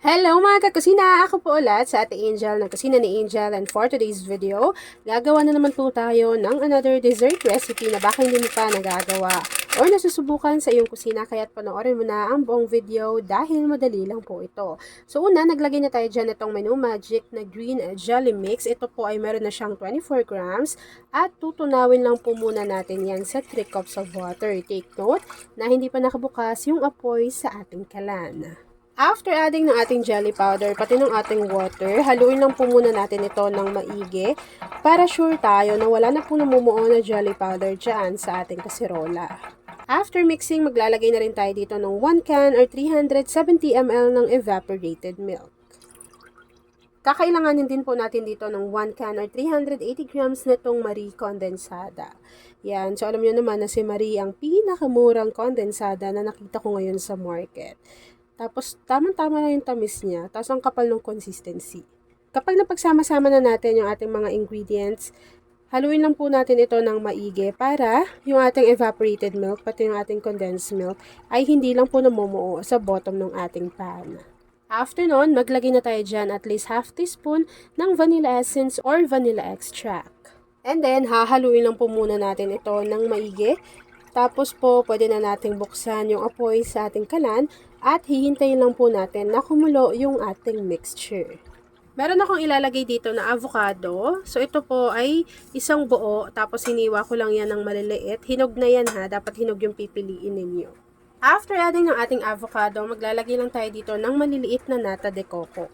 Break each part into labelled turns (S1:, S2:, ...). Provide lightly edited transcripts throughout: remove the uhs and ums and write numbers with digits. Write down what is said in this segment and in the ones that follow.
S1: Hello mga kakusina! Ako po ulit sa Ate Angel ng Kusina ni Angel, and for today's video, gagawa na naman po tayo ng another dessert recipe na baka hindi mo pa nagagawa or nasusubukan sa iyong kusina, kaya't panoorin mo na ang buong video dahil madali lang po ito. So una, naglagay na tayo dyan itong Menu Magic na green jelly mix. Ito po ay meron na siyang 24 grams at tutunawin lang po muna natin yan sa 3 cups of water. Take note na hindi pa nakabukas yung apoy sa ating kalan. After adding ng ating jelly powder, pati ng ating water, haluin lang po muna natin ito ng maigi para sure tayo na wala na po namumuo na jelly powder dyan sa ating kasirola. After mixing, maglalagay na rin tayo dito ng 1 can or 370 ml ng evaporated milk. Kakailanganin din po natin dito ng 1 can or 380 grams nitong Marie kondensada. Yan, so alam nyo naman na si Marie ang pinakamurang kondensada na nakita ko ngayon sa market. Tapos, tamang-tama na yung tamis niya. Tapos, ang kapal ng consistency. Kapag napagsama-sama na natin yung ating mga ingredients, haluin lang po natin ito ng maigi para yung ating evaporated milk, pati yung ating condensed milk, ay hindi lang po namumuo sa bottom ng ating pan. After nun, maglagay na tayo dyan at least half teaspoon ng vanilla essence or vanilla extract. And then, hahaluin lang po muna natin ito ng maigi. Tapos po, pwede na nating buksan yung apoy sa ating kalan at hihintayin lang po natin na kumulo yung ating mixture. Meron akong ilalagay dito na avocado. So, ito po ay isang buo, tapos hiniwa ko lang yan ng maliliit. Hinog na yan ha, dapat hinog yung pipiliin ninyo. After adding ng ating avocado, maglalagay lang tayo dito ng maliliit na nata de coco.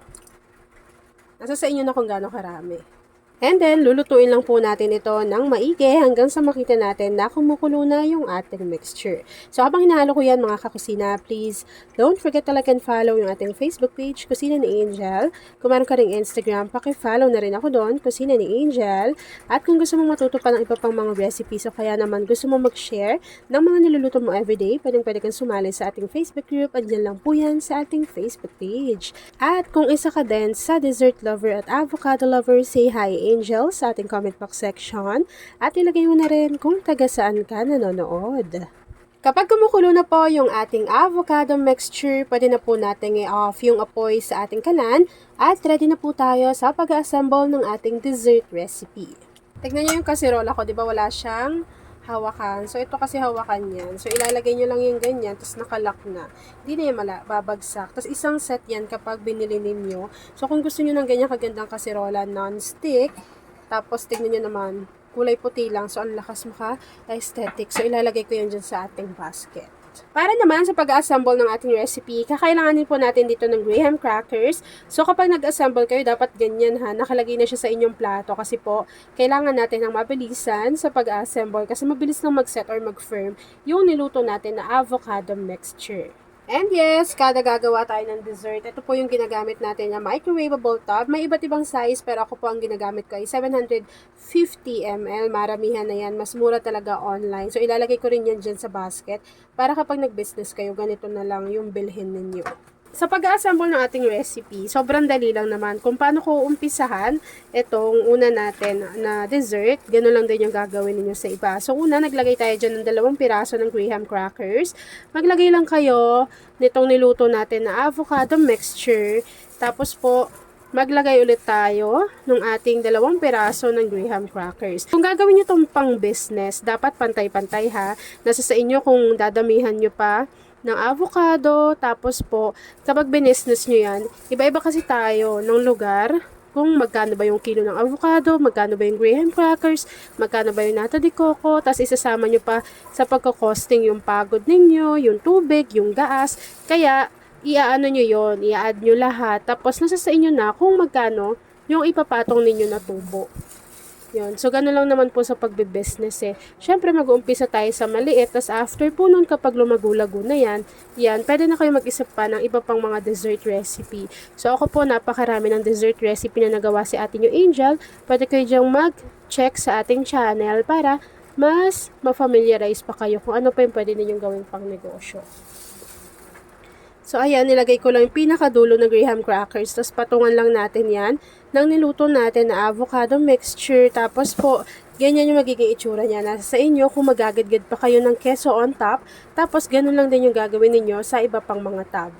S1: Nasa sa inyo na kung gaano karami. And then, lulutuin lang po natin ito ng maigi hanggang sa makita natin na kumukulo na yung ating mixture. So, habang hinahalo ko yan mga kakusina, please don't forget to like and follow yung ating Facebook page, Kusina ni Angel. Kung meron ka ring Instagram, paki-follow na rin ako doon, Kusina ni Angel. At kung gusto mong matuto pa ng iba pang mga recipes o kaya naman gusto mong mag-share ng mga niluluto mo everyday, pwede kang sumali sa ating Facebook group. Andiyan lang po yan sa ating Facebook page. At kung isa ka din sa dessert lover at avocado lover, say hi Angel sa ating comment box section at ilagay mo na rin kung taga saan ka nanonood. Kapag kumukulo na po yung ating avocado mixture, pwede na po natin i-off yung apoy sa ating kalan at ready na po tayo sa pag-assemble ng ating dessert recipe. Tignan nyo yung kasirola ko, di ba wala siyang hawakan. So, ito kasi hawakan yan. So, ilalagay nyo lang yung ganyan, tapos nakalock na. Hindi na yung babagsak. Tapos, isang set yan kapag binili ninyo. So, kung gusto nyo ng ganyan kagandang kasirola, non-stick, tapos, tignan nyo naman, kulay puti lang. So, ang lakas maka-aesthetic. So, ilalagay ko yan dyan sa ating basket. Para naman sa pag-assemble ng ating recipe, kakailanganin po natin dito ng graham crackers. So, kapag nag-assemble kayo, dapat ganyan ha. Nakalagay na siya sa inyong plato kasi po, kailangan natin ng mabilisan sa pag-assemble kasi mabilis nang mag-set or mag-firm yung niluto natin na avocado mixture. And yes, kada gagawa tayo ng dessert, ito po yung ginagamit natin na microwavable tub. May iba't ibang size, pero ako po ang ginagamit ko ay 750 ml. Maramihan na yan. Mas mura talaga online. So, ilalagay ko rin yan dyan sa basket para kapag nag-business kayo, ganito na lang yung bilhin ninyo. Sa pag-assemble ng ating recipe, sobrang dali lang naman. Kung paano ko umpisahan itong una natin na dessert, gano'n lang din yung gagawin ninyo sa iba. So, una, naglagay tayo dyan ng 2 piraso ng graham crackers. Maglagay lang kayo nitong niluto natin na avocado mixture. Tapos po, maglagay ulit tayo ng ating 2 piraso ng graham crackers. Kung gagawin nyo itong pang business, dapat pantay-pantay ha. Nasa sa inyo kung dadamihan nyo pa ng avocado, tapos po, kapag binisnes nyo yan, iba-iba kasi tayo ng lugar, kung magkano ba yung kilo ng avocado, magkano ba yung graham crackers, magkano ba yung nata de coco, tapos isasama nyo pa sa pagkakosting yung pagod ninyo, yung tubig, yung gas, kaya, iaano nyo yon, i-add nyo lahat, tapos nasa sa inyo na kung magkano yung ipapatong ninyo na tubo. Yun. So, gano'n lang naman po sa pagbe-business eh. Siyempre, mag-uumpisa tayo sa maliit. Tapos, after po nun, kapag lumago-lago na yan, pwede na kayo mag-isip pa ng iba pang mga dessert recipe. So, ako po, napakarami ng dessert recipe na nagawa si ating yung Angel. Pwede kayo dyang mag-check sa ating channel para mas ma-familiarize pa kayo kung ano pa yung pwede ninyong gawing pang negosyo. So, ayan, nilagay ko lang yung pinakadulo na graham crackers. Tapos, patungan lang natin yan ng niluto natin na avocado mixture. Tapos po, ganyan yung magiging itsura niya. Nasa sa inyo kung magagadgad pa kayo ng keso on top. Tapos, ganun lang din yung gagawin ninyo sa iba pang mga tab.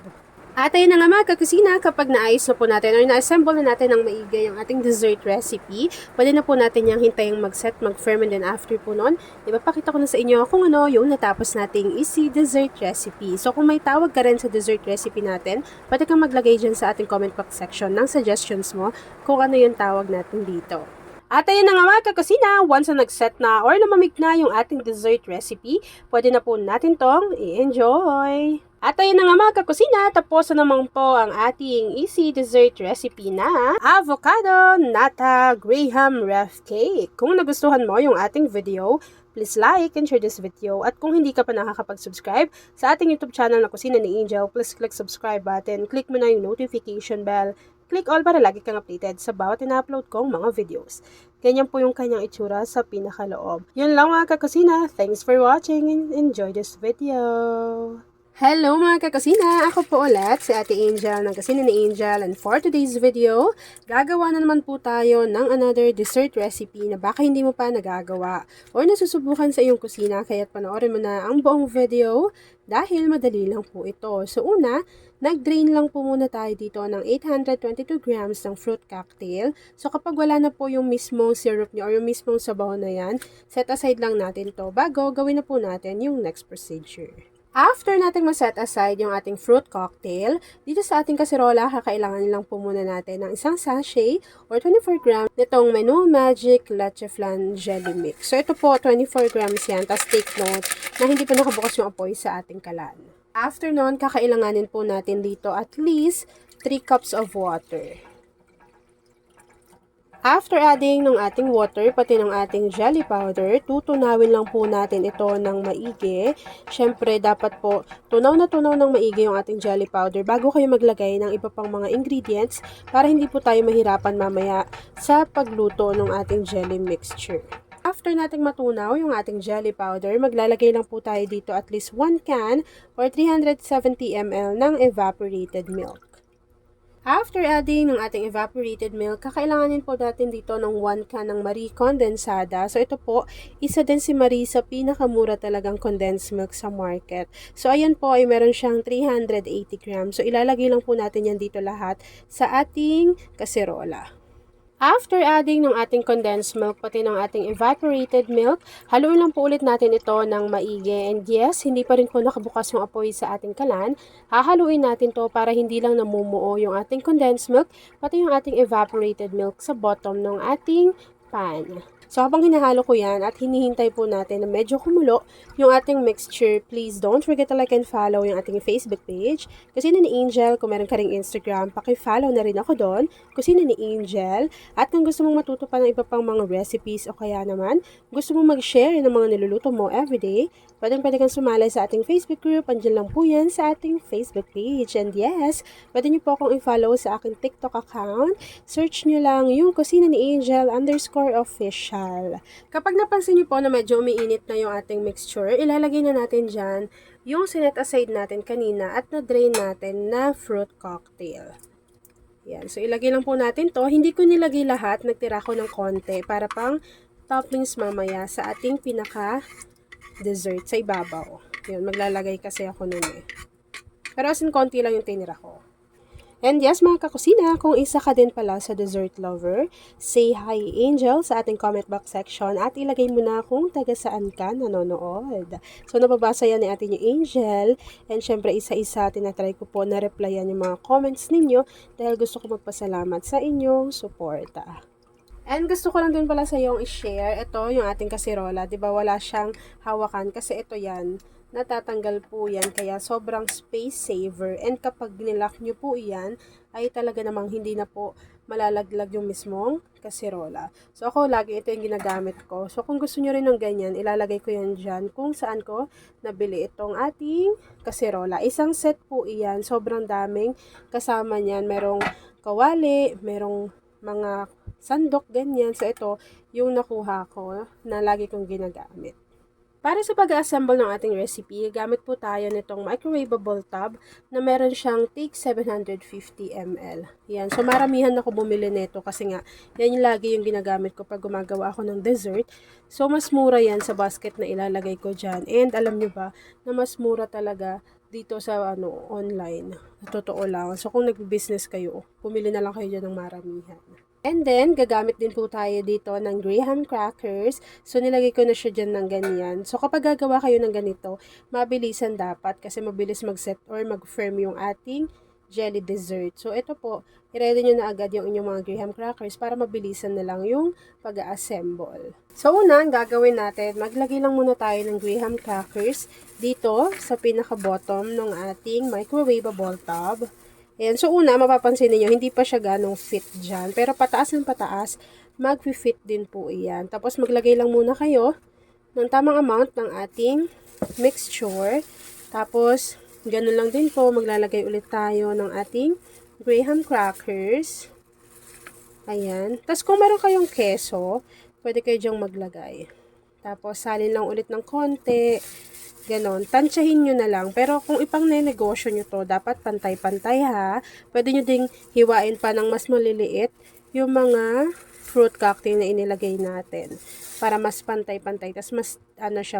S1: At ayun na nga mga kakusina, kapag naayos na po natin or na-assemble na natin ng maigi yung ating dessert recipe, pwede na po natin yung hintayang mag-set, mag-firm, and then after po nun, ipapakita ko na sa inyo kung ano yung natapos nating easy dessert recipe. So kung may tawag ka rin sa dessert recipe natin, pwede kang maglagay dyan sa ating comment box section ng suggestions mo kung ano yung tawag natin dito. At ayun na nga mga kakusina, once na nag-set na or lumamig na yung ating dessert recipe, pwede na po natin tong i-enjoy. At ayun na nga mga kakusina, tapos na naman po ang ating easy dessert recipe na avocado nata graham ref cake. Kung nagustuhan mo yung ating video, please like and share this video. At kung hindi ka pa nakakapag-subscribe sa ating YouTube channel na Kusina ni Angel, please click subscribe button, click mo na yung notification bell, click all para lagi kang updated sa bawat ina-upload kong mga videos. Ganyan po yung kanyang itsura sa pinakaloob. Yun lang mga kakusina. Thanks for watching and enjoy this video. Hello mga kakasina! Ako po ulit si Ate Angel ng Kusina ni Angel, and for today's video, gagawa na naman po tayo ng another dessert recipe na baka hindi mo pa nagagawa or nasusubukan sa iyong kusina, kaya't panoorin mo na ang buong video dahil madali lang po ito. So una, nag-drain lang po muna tayo dito ng 822 grams ng fruit cocktail. So kapag wala na po yung mismong syrup niyo or yung mismong sabaw na yan, set aside lang natin to bago gawin na po natin yung next procedure. After natin ma-set aside yung ating fruit cocktail, dito sa ating kaserola, kakailangan lang po muna natin ng isang sachet or 24 grams nitong Menu Magic Leche Flan Jelly Mix. So ito po, 24 grams yan. Tapos take note na hindi pa nakabukas yung apoy sa ating kalan. After nun, kakailanganin po natin dito at least 3 cups of water. After adding ng ating water, pati ng ating jelly powder, tutunawin lang po natin ito ng maigi. Siyempre, dapat po tunaw ng maigi yung ating jelly powder bago kayo maglagay ng iba pang mga ingredients para hindi po tayo mahirapan mamaya sa pagluto ng ating jelly mixture. After nating matunaw yung ating jelly powder, maglalagay lang po tayo dito at least 1 can or 370 ml ng evaporated milk. After adding ng ating evaporated milk, kakailanganin po natin dito ng 1 can ng Marie Condensada. So ito po, isa din si Marie sa pinakamura talagang condensed milk sa market. So ayan po ay meron siyang 380 grams. So ilalagay lang po natin yan dito lahat sa ating kaserola. After adding ng ating condensed milk, pati ng ating evaporated milk, haluin lang po ulit natin ito ng maigi. And yes, hindi pa rin po nakabukas yung apoy sa ating kalan. Hahaluin natin to para hindi lang namumuo yung ating condensed milk, pati yung ating evaporated milk sa bottom ng ating pan. So habang hinahalo ko yan at hinihintay po natin na medyo kumulo yung ating mixture, please don't forget to like and follow yung ating Facebook page, Kusina ni Angel. Kung meron ka ring Instagram, paki-follow na rin ako doon, Kusina ni Angel. At kung gusto mong matuto pa ng iba pang mga recipes o kaya naman gusto mong mag-share ng mga niluluto mo everyday, pwede kang sumali sa ating Facebook group. Andyan lang po yan sa ating Facebook page. And yes, pwede nyo po akong i-follow sa aking TikTok account. Search nyo lang yung Kusina ni Angel _official. Kapag napansin nyo po na medyo umiinit na yung ating mixture, ilalagay na natin dyan yung sinet aside natin kanina at na-drain natin na fruit cocktail. Yan. So, ilagay lang po natin to. Hindi ko nilagay lahat. Nagtira ko ng konti para pang toppings mamaya sa ating pinaka-dessert sa ibabaw. Yun, maglalagay kasi ako nun eh. Pero as in, konti lang yung tinira ko. And yes, mga kakusina, kung isa ka din pala sa dessert lover, say hi Angel sa ating comment box section at ilagay mo na kung taga saan ka nanonood. So, nababasa yan ni ating yung Angel. And syempre, isa-isa, tinatry ko po na replyan yung mga comments ninyo dahil gusto ko magpasalamat sa inyong suporta. And gusto ko lang din pala sa iyong i-share, ito yung ating kaserola, di ba wala siyang hawakan kasi ito yan, natatanggal po yan, kaya sobrang space saver. And kapag nilock nyo po yan, ay talaga namang hindi na po malalaglag yung mismong kaserola. So ako lagi ito yung ginagamit ko. So kung gusto nyo rin ng ganyan, ilalagay ko yan dyan kung saan ko nabili itong ating kaserola. Isang set po iyan, sobrang daming kasama niyan. Merong kawali, merong mga sandok, ganyan. So ito yung nakuha ko na lagi kong ginagamit. Para sa pag-assemble ng ating recipe, gamit po tayo nitong microwavable tub na meron siyang take 750 ml. Yan. So, maramihan ako bumili nito kasi nga, yan yung lagi yung ginagamit ko pag gumagawa ako ng dessert. So, mas mura yan sa basket na ilalagay ko dyan. And alam nyo ba, na mas mura talaga dito sa online. Totoo lang. So, kung nag-business kayo, pumili na lang kayo dyan ng maramihan. And then, gagamit din po tayo dito ng graham crackers. So, nilagay ko na siya dyan ng ganyan. So, kapag gagawa kayo ng ganito, mabilisan dapat kasi mabilis mag-set or mag-firm yung ating jelly dessert. So, ito po, i-ready nyo na agad yung inyong mga graham crackers para mabilisan na lang yung pag-assemble. So, una, ang gagawin natin, maglagay lang muna tayo ng graham crackers dito sa pinaka-bottom ng ating microwavable tub. Ayan. So, una, mapapansin niyo hindi pa siya ganong fit dyan. Pero pataas ng pataas, mag-fit din po iyan. Tapos, maglagay lang muna kayo ng tamang amount ng ating mixture. Tapos, ganun lang din po, maglalagay ulit tayo ng ating graham crackers. Ayan. Tapos, kung meron kayong keso, pwede kayo dyang maglagay. Tapos, salin lang ulit ng konti. Ganon. Tansyahin nyo na lang. Pero kung ipang negosyo nyo to, dapat pantay-pantay ha. Pwede nyo ding hiwain pa ng mas maliliit yung mga fruit cocktail na inilagay natin. Para mas pantay-pantay. Tapos mas,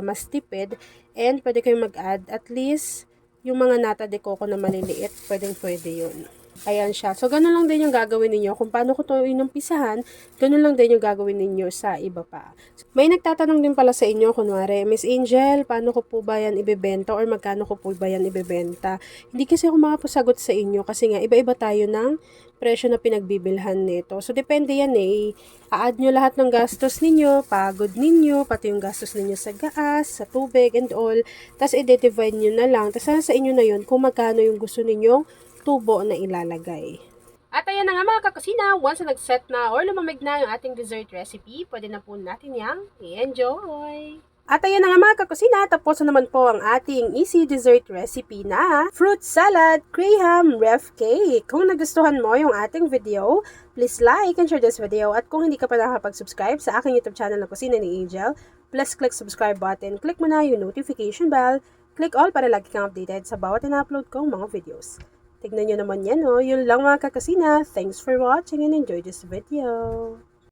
S1: mas tipid. And pwede kayong mag-add at least yung mga nata de coco na maliliit. Pwede yun. Ayan siya. So, ganun lang din yung gagawin ninyo. Kung paano ko ito inumpisahan, ganun lang din yung gagawin ninyo sa iba pa. May nagtatanong din pala sa inyo, kunwari, Miss Angel, paano ko po ba yan ibebenta or magkano ko po ba yan ibebenta? Hindi kasi ako makapasagot sa inyo kasi nga iba-iba tayo ng presyo na pinagbibilhan nito. So, depende yan eh. A-add nyo lahat ng gastos ninyo, pagod ninyo, pati yung gastos ninyo sa gas, sa tubig, and all. Tapos, i-divide nyo na lang. Tapos, sa inyo na yun kung magkano yung gusto ninyong tubo na ilalagay. At ayan na nga mga kakusina, once na nag-set na or lumamig na yung ating dessert recipe, pwede na po natin yang i-enjoy. At ayan na nga mga kakusina, tapos na naman po ang ating easy dessert recipe na fruit salad graham ref cake. Kung nagustuhan mo yung ating video, please like and share this video. At kung hindi ka pa nakapag-subscribe sa aking YouTube channel na Kusina ni Angel, please click subscribe button, click mo na yung notification bell, click all para lagi kang updated sa bawat ina-upload kong mga videos. Tignan nyo naman yan, oh. Yun lang mga kakasina. Thanks for watching and enjoy this video.